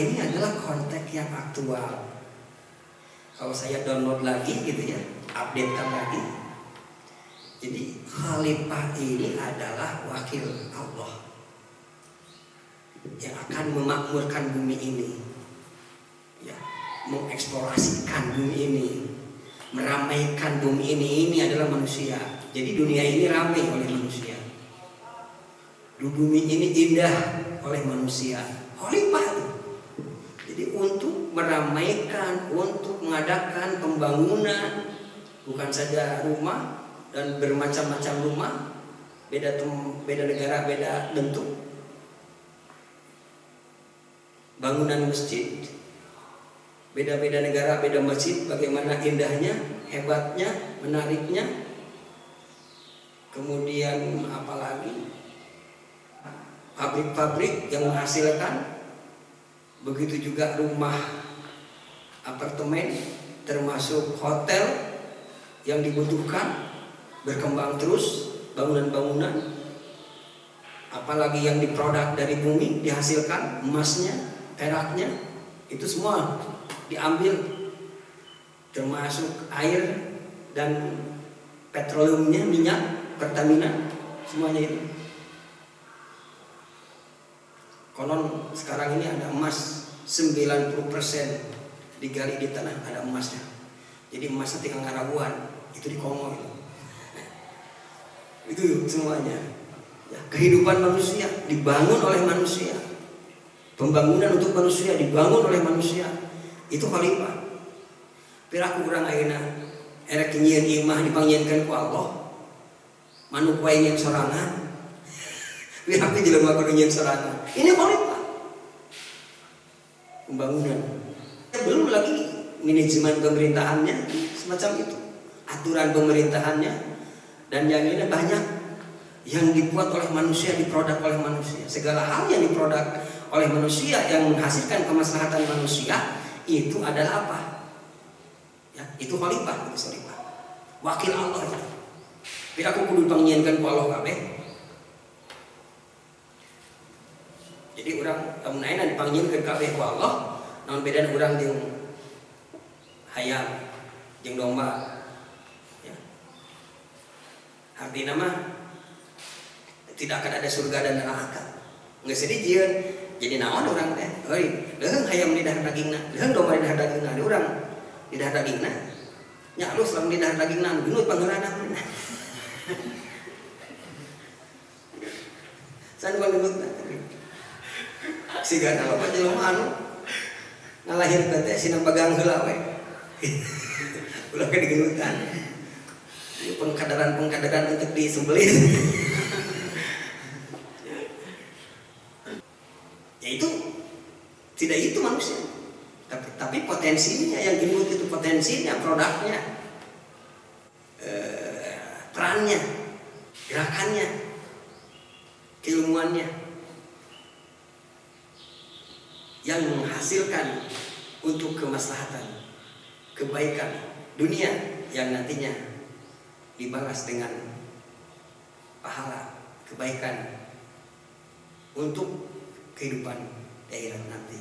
ini adalah konteks yang aktual. Kalau saya download lagi gitu ya, update lagi. Jadi khalifah ini adalah wakil Allah yang akan memakmurkan bumi ini, ya, mengeksplorasikan bumi ini, meramaikan bumi ini. Ini adalah manusia. Jadi dunia ini ramai oleh manusia. Bumi ini indah oleh manusia. Khalifah itu. Jadi untuk meramaikan, untuk mengadakan pembangunan, bukan saja rumah dan bermacam-macam rumah, beda negara, beda bentuk. Bangunan masjid, beda-beda negara, beda masjid, bagaimana indahnya, hebatnya, menariknya. Kemudian apalagi pabrik-pabrik yang menghasilkan, begitu juga rumah, apartemen, termasuk hotel yang dibutuhkan, berkembang terus bangunan-bangunan. Apalagi yang diproduk dari bumi, dihasilkan emasnya, peraknya, itu semua diambil, termasuk air dan petroleumnya, minyak, Pertamina, semuanya itu. Konon sekarang ini ada emas 90% digali di tanah, ada emasnya. Jadi emasnya tinggal ngaraguan, itu di Kongo itu. Itu semuanya. Ya, kehidupan manusia dibangun oleh manusia. Pembangunan untuk manusia dibangun oleh manusia. Itu khalifah. Piraku urang ayeuna erek nyieun imah dipangnyieunkeun ku Allah. Manuk wae nyieun sorangan. Piraku jelema kudu nyieun sorangan. Ini khalifah. Pembangunan. Belum lagi manajemen pemerintahannya semacam itu. Aturan pemerintahannya dan yang lainnya banyak yang dibuat oleh manusia, diproduk oleh manusia. Segala hal yang diproduk oleh manusia yang menghasilkan kemaslahatan manusia itu adalah apa? Ya, itu khalifah, itu khalifah. Wakil Allah itu. Bila aku kudu pangnyieunkeun ku Allah kabeh. Jadi urang lamun ayeuna dipangnyieunkeun kabeh ku Allah, namun bedana urang jeung hayam, jeung domba. Ya. Artinya mah tidak akan ada surga dan neraka. Geus dijieun. Jadi naon orang teh? Euy, leuheung hayam di dahar dagingna, leuheung domba di dahar dagingna, di urang di dahar dagingna. Nya alus lamun di dahar dagingna geunut pangeurana. San pangeurna. Siga loba jelema anu ngalahirkeun teh sina pegang heula we. Ulah ke digeunutan. Ieu pengkadaran untuk disembelih. Itu tidak itu manusia, tapi potensinya yang dimulai itu potensinya, produknya, perannya, gerakannya, keilmuannya yang menghasilkan untuk kemaslahatan, kebaikan dunia yang nantinya dibalas dengan pahala kebaikan untuk kehidupan daerah nanti.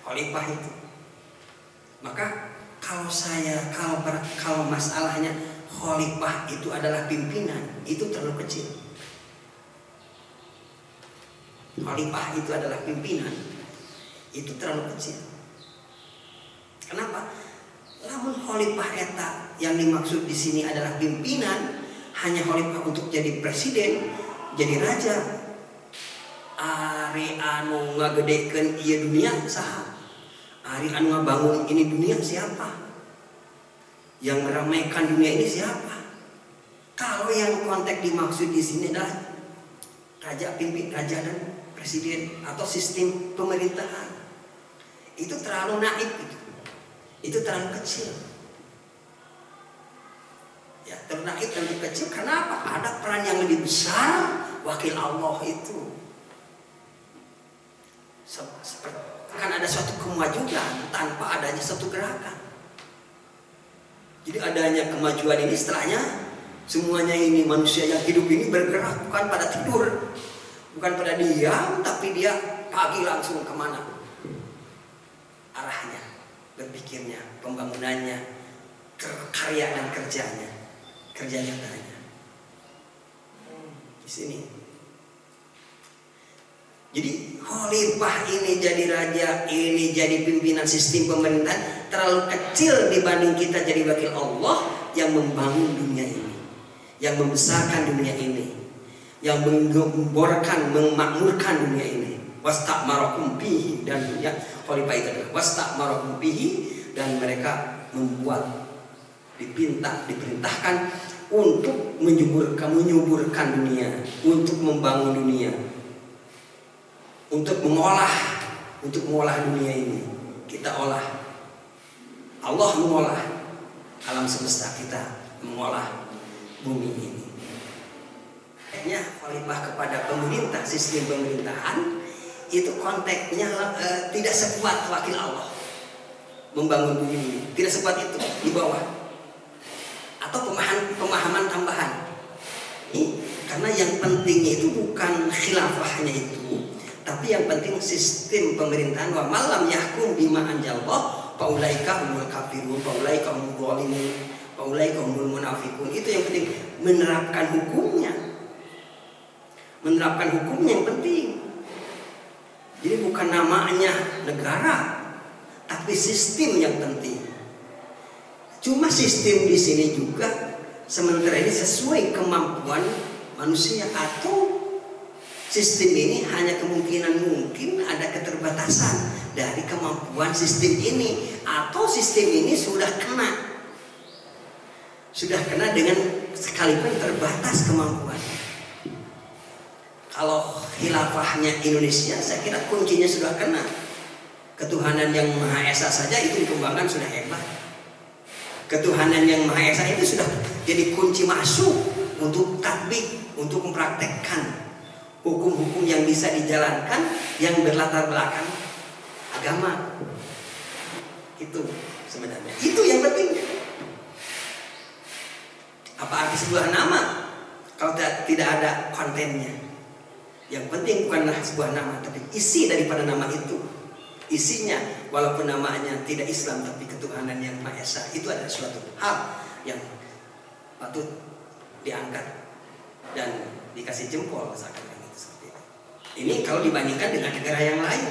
Khalifah itu. Maka kalau masalahnya khalifah itu adalah pimpinan, itu terlalu kecil. Khalifah itu adalah pimpinan, itu terlalu kecil. Kenapa? Lamun khalifah eta yang dimaksud di sini adalah pimpinan, hanya khalifah untuk jadi presiden, jadi raja. Ari anu ngagedekeun ieu dunia saha? Ari anu ngabangun ini dunia siapa? Yang meramaikan dunia ini siapa? Kalau yang konteks dimaksud di sini adalah raja, pimpin raja dan presiden atau sistem pemerintahan, itu terlalu naif itu terlalu kecil. Ya, terlalu naif, terlalu kecil. Kenapa? Ada peran yang lebih besar, wakil Allah itu. Akan ada suatu kemajuan tanpa adanya satu gerakan. Jadi adanya kemajuan ini setelahnya semuanya ini manusia yang hidup ini bergerak, bukan pada tidur, bukan pada diam, tapi dia pagi langsung kemana? arahnya, berpikirnya, pembangunannya, karya dan kerjanya, kerja nyatanya. Di sini. Jadi khalifah ini jadi raja, ini jadi pimpinan sistem pemerintahan terlalu kecil dibanding kita jadi wakil Allah yang membangun dunia ini, yang membesarkan dunia ini, yang menggemborkan, memakmurkan dunia ini. Wastamarakum bihi, dan ya khalifah itu adalah wastamarakum bihi, dan mereka membuat, diperintahkan untuk menyuburkan dunia, untuk membangun dunia, untuk mengolah dunia ini. Kita olah, Allah mengolah alam semesta, kita mengolah bumi ini. Akhirnya khalifah kepada pemerintah, sistem pemerintahan itu konteksnya tidak sekuat wakil Allah membangun bumi ini, tidak sekuat itu di bawah, atau pemahaman tambahan. Karena yang pentingnya itu bukan khilafahnya itu, tapi yang penting sistem pemerintahan. Wa malam yahkum bima anjalallah faulaika humul kafirun faulaika humul zalimun faulaika humul munafiqun. Itu yang penting, menerapkan hukumnya. Menerapkan hukumnya yang penting. Jadi bukan namanya negara, tapi sistem yang penting. Cuma sistem di sini juga sementara ini sesuai kemampuan manusia, atau sistem ini hanya kemungkinan mungkin ada keterbatasan dari kemampuan sistem ini, atau sistem ini sudah kena dengan sekalipun terbatas kemampuan. Kalau khilafahnya Indonesia, saya kira kuncinya sudah kena. Ketuhanan yang Maha Esa saja itu dikembangkan sudah hebat. Ketuhanan yang Maha Esa itu sudah jadi kunci masuk untuk tatbik, untuk mempraktekkan hukum-hukum yang bisa dijalankan yang berlatar belakang agama. Itu sebenarnya, itu yang penting. Apa arti sebuah nama kalau tidak ada kontennya? Yang penting bukanlah sebuah nama, tapi isi daripada nama itu. Isinya, walaupun namanya tidak Islam, tapi ketuhanan yang Maha Esa, itu adalah suatu hal yang patut diangkat dan dikasih jempol, misalkan gitu, seperti itu. Ini kalau dibandingkan dengan negara yang lain,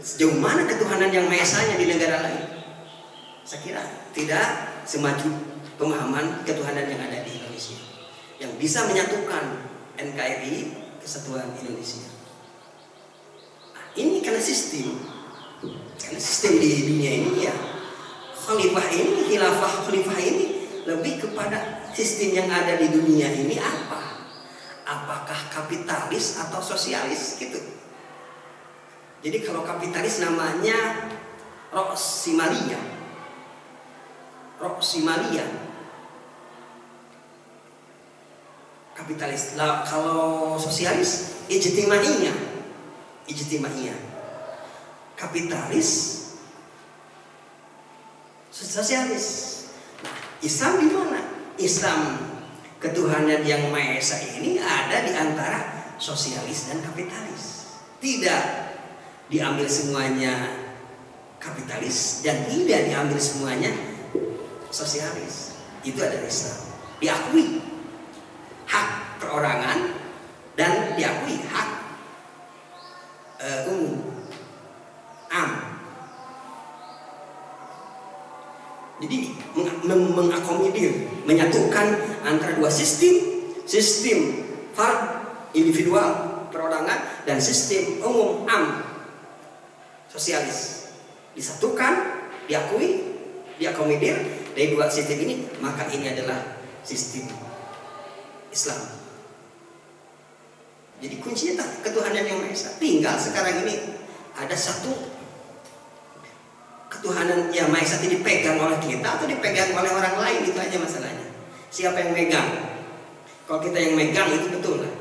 sejauh mana ketuhanan yang Maha Esanya di negara lain? Saya kira tidak semaju pemahaman ketuhanan yang ada di Indonesia, yang bisa menyatukan NKRI, Kesatuan Indonesia. Nah, ini karena sistem di dunia ini ya, khalifah ini, khilafah khalifah ini lebih kepada sistem yang ada di dunia ini apa? Apakah kapitalis atau sosialis gitu? Jadi kalau kapitalis namanya Ro'simalia. Kapitalis. Lah, kalau sosialis ijtimaiyah. Kapitalis, sosialis. Nah, Islam di mana? Islam ketuhanan yang Maha Esa ini ada di antara sosialis dan kapitalis. Tidak diambil semuanya kapitalis dan tidak diambil semuanya sosialis. Itu adalah Islam. Diakui hak perorangan dan diakui hak umum, am. Jadi mengakomodir, menyatukan antara dua sistem fard individual perorangan dan sistem umum am sosialis, disatukan, diakui, diakomodir dari dua sistem ini, maka ini adalah sistem Islam. Jadi kuncinya ketuhanan yang Maha Esa. Tinggal sekarang ini ada satu ketuhanan yang Maha Esa itu dipegang oleh kita atau dipegang oleh orang lain, itu aja masalahnya. Siapa yang megang? Kalau kita yang megang itu betul lah.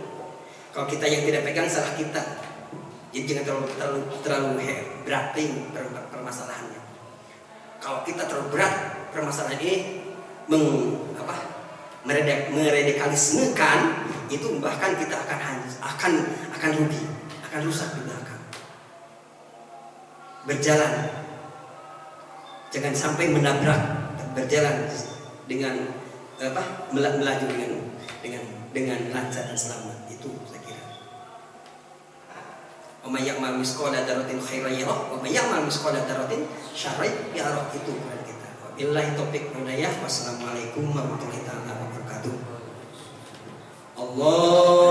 Kalau kita yang tidak pegang, salah kita. Jadi jangan terlalu berat permasalahannya. Kalau kita terlalu berat permasalahan ini meradikalismekan, itu bahkan kita akan rugi, akan rusak di belakang. berjalan, jangan sampai menabrak, berjalan dengan melaju dengan lancar dan selamat. Itu saya kira. Wa may ya'mal misqala dzarratin khairan yarah wa may ya'mal misqala dzarratin syarran yarah. Itu kepada kita. Wabillahi taufik wal hidayah. Wassalamualaikum warahmatullahi wabarakatuh. Allah